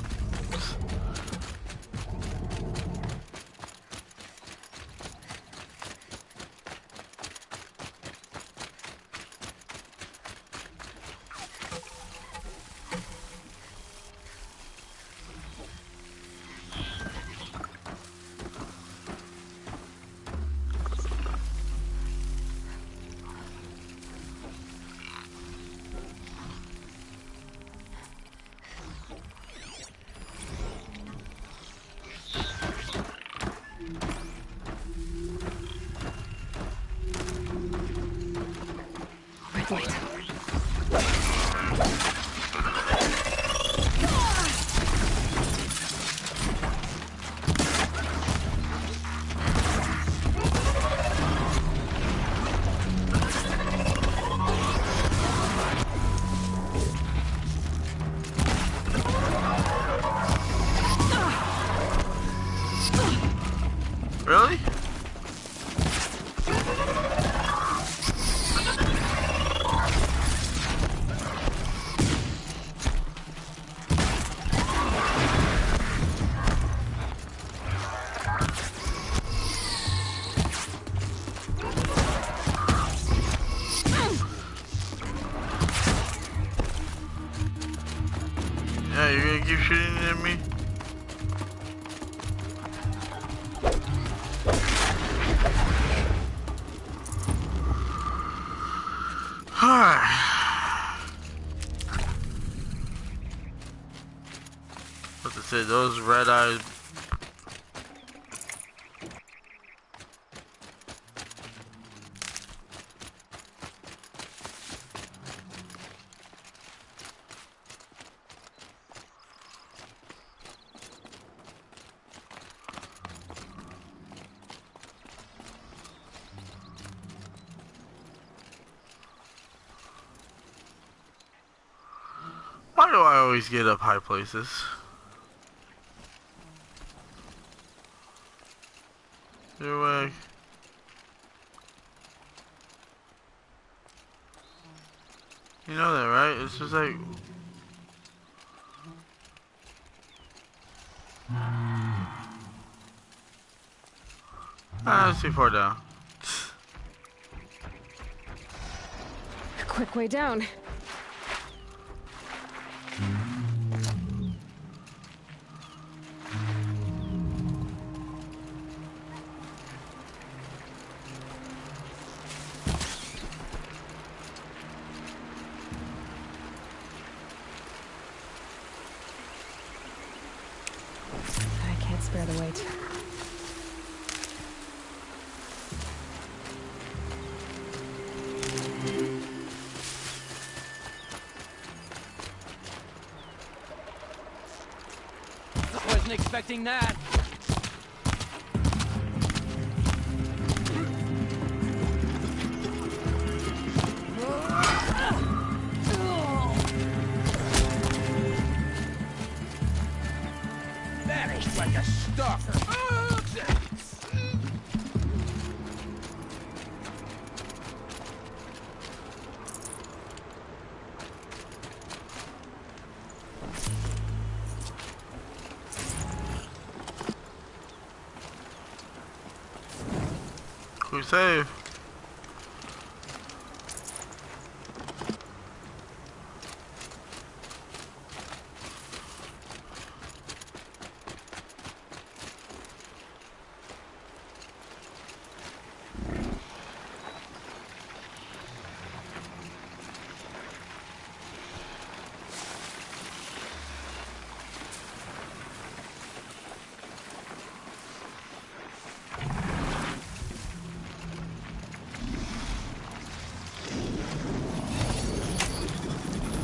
Red light. Really? Yeah, you're gonna keep shooting at me? Alright. What to say, those red eyes. Why do I always get up high places? Your way. You know that, right? It's just like... Ah, that's too far down. Quick way down. I can't spare the weight. Wasn't expecting that. Vanished like a stalker. Quick save.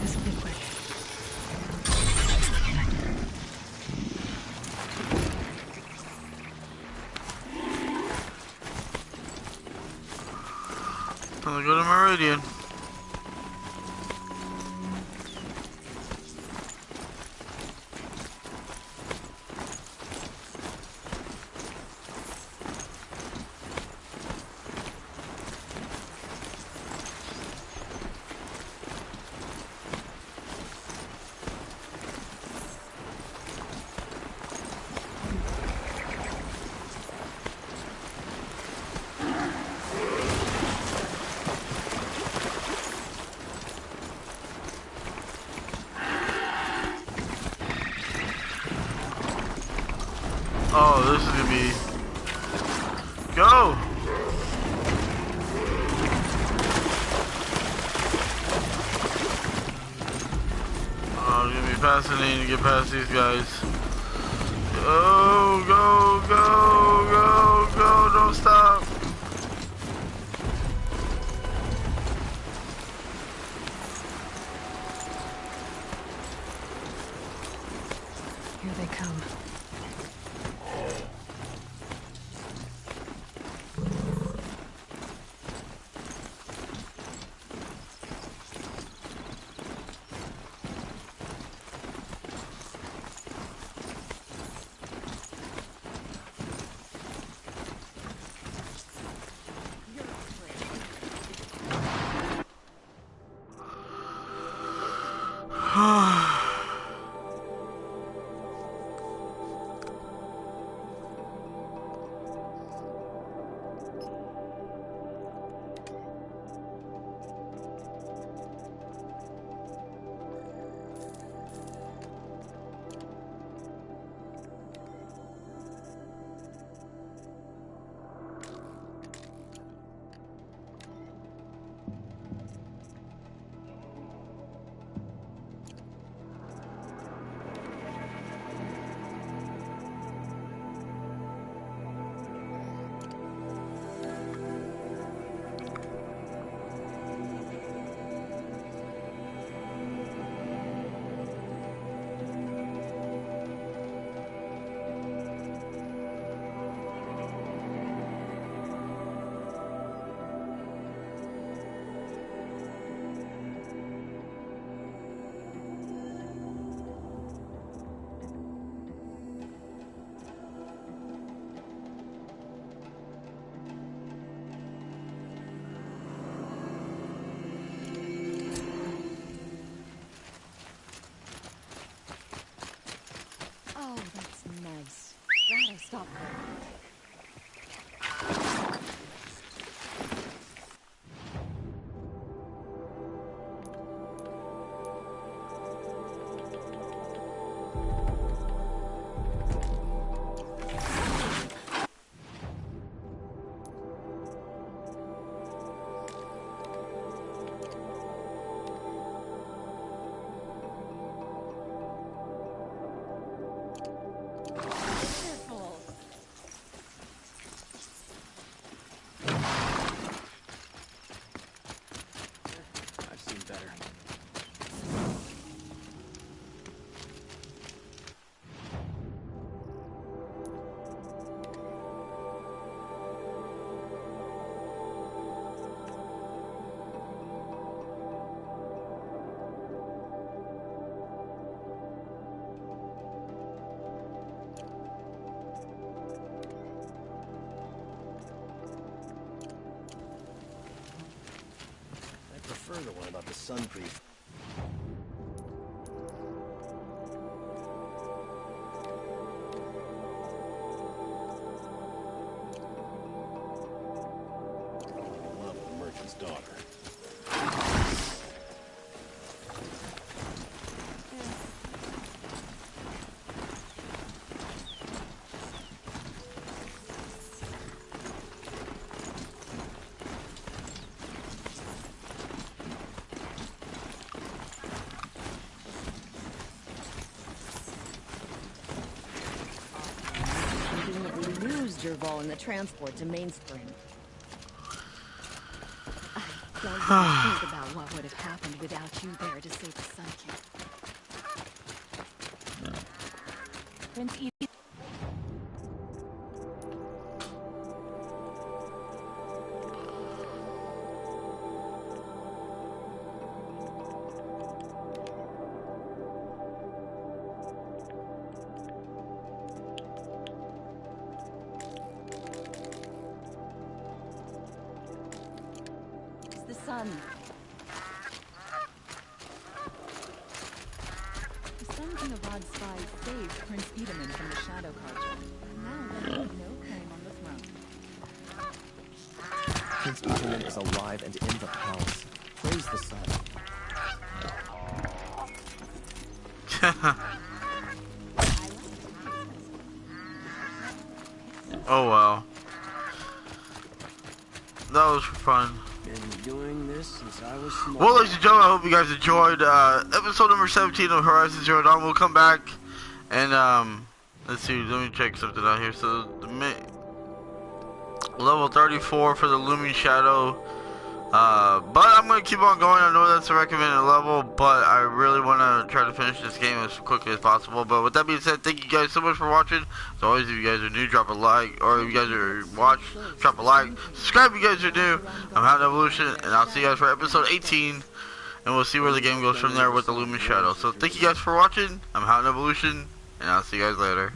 This will be quick. Time to go to Meridian. Oh, this is gonna be. Go! Oh, it's gonna be fascinating to get past these guys. Go, go, go, go, go, don't stop. Here they come. Oh, that's nice. Glad I stopped there. Wonderful. I've seen better. I prefer the one about the sun priest. Jervol in the transport to Mainspring. I don't want to think about what would have happened without you there to save the Sun King. Prince Edith. The Sun. The Sun King of Odd Spies saved Prince Edaman from the Shadow Carja. Now there will be no claim on the throne. Prince Edaman is alive and in the palace. Praise the sun. Oh well. That was fun. Been doing this since I was small. Well, ladies and gentlemen, I hope you guys enjoyed episode number 17 of Horizon Zero Dawn. We'll come back and let's see. Let me check something out here. So the level 34 for the Looming Shadow. But I'm gonna keep on going. I know that's a recommended level, but I really want to try to finish this game as quickly as possible. But with that being said, thank you guys so much for watching. As always, if you guys are new, drop a like, or if you guys are drop a like. Subscribe if you guys are new. I'm HOWTONEVOLUTION, and I'll see you guys for episode 18, and we'll see where the game goes from there with the Lumen Shadow. So thank you guys for watching. I'm HOWTONEVOLUTION, and I'll see you guys later.